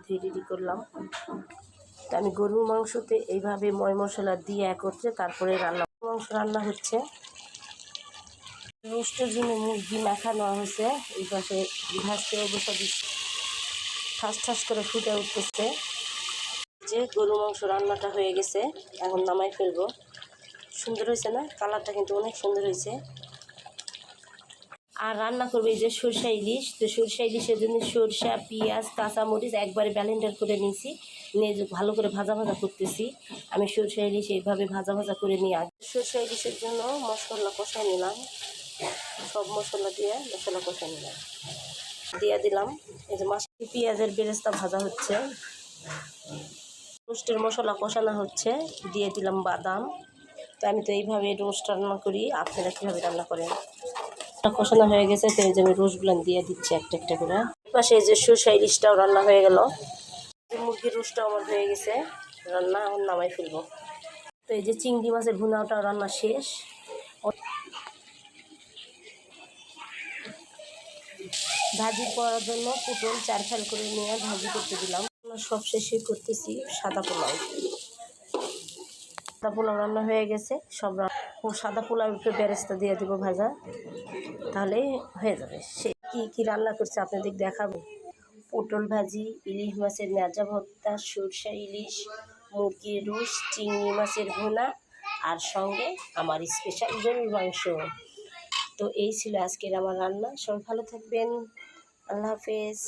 ধুয়ে রেডি করলাম। তো আমি গরুর মাংসতে এইভাবে ময় মশলা দিয়ে একত্রে তারপরে মাংস রান্না হচ্ছে। রোস্টের জন্য মুরগি মাখা নেওয়া হয়েছে, এই পাশে ভাজতে বসা দিচ্ছে, ঠাস ঠাস করে ফুটে উঠতেছে। যে গরু মাংস রান্নাটা হয়ে গেছে, এখন নামাই ফেলবো। সুন্দর হয়েছে না? কালারটা কিন্তু অনেক সুন্দর হয়েছে। আর রান্না করবে এই যে সরষা ইলিশ। তো সরষা ইলিশের জন্য সরষা, পেঁয়াজ, কাঁচামরিচ একবারে ব্লেন্ডার করে নিয়েছি, নিয়ে ভালো করে ভাজা ভাজা করতেছি। আমি সরষা ইলিশ এইভাবে ভাজা ভাজা করে নিয়ে সরষা ইলিশের জন্য মশলা কষা নিলাম, সব মশলা দিয়ে মশলা কষা নিলাম, দিয়ে দিলাম এই যে পেঁয়াজের বেরেস্তা ভাজা হচ্ছে, রোস্টের মশলা কষানো হচ্ছে, দিয়ে দিলাম বাদাম। তো আমি তো এইভাবে রোস্ট রান্না করি, আপনারা কীভাবে রান্না করেন? কষানো হয়ে গেছে, তো এই যে আমি রোস্টগুলো দিয়ে দিচ্ছি একটা একটা করে। পাশে এই যে সরষা ইলিশটাও রান্না হয়ে গেল, মুরগির রোস্টটাও আমার হয়ে গেছে রান্না, এখন নামাই ফেলবো। তো এই যে চিংড়ি মাছের ভুনাটাও রান্না শেষ। ভাজি করার জন্য পটল 4 ফাল করে নিয়ে ভাজি করতে দিলাম। সব শেষে করতেছি সাদা পোলাও। সাদা পোলাও রান্না হয়ে গেছে, সব সাদা পোলাও একটু বেরেস্তা দিয়ে দেবো ভাজা, তাহলেই হয়ে যাবে। সে কি রান্না করছে আপনাদের দেখাবো। পটল ভাজি, ইলিশ মাছের ন্যাজা ভর্তা, সরষা ইলিশ, মুরগির রোস্ট, চিংড়ি মাছের ভুনা, আর সঙ্গে আমার স্পেশাল গরুর মাংস। তো এই ছিল আজকের আমার রান্না। সবাই ভালো থাকবেন, আল্লাহ হাফেজ।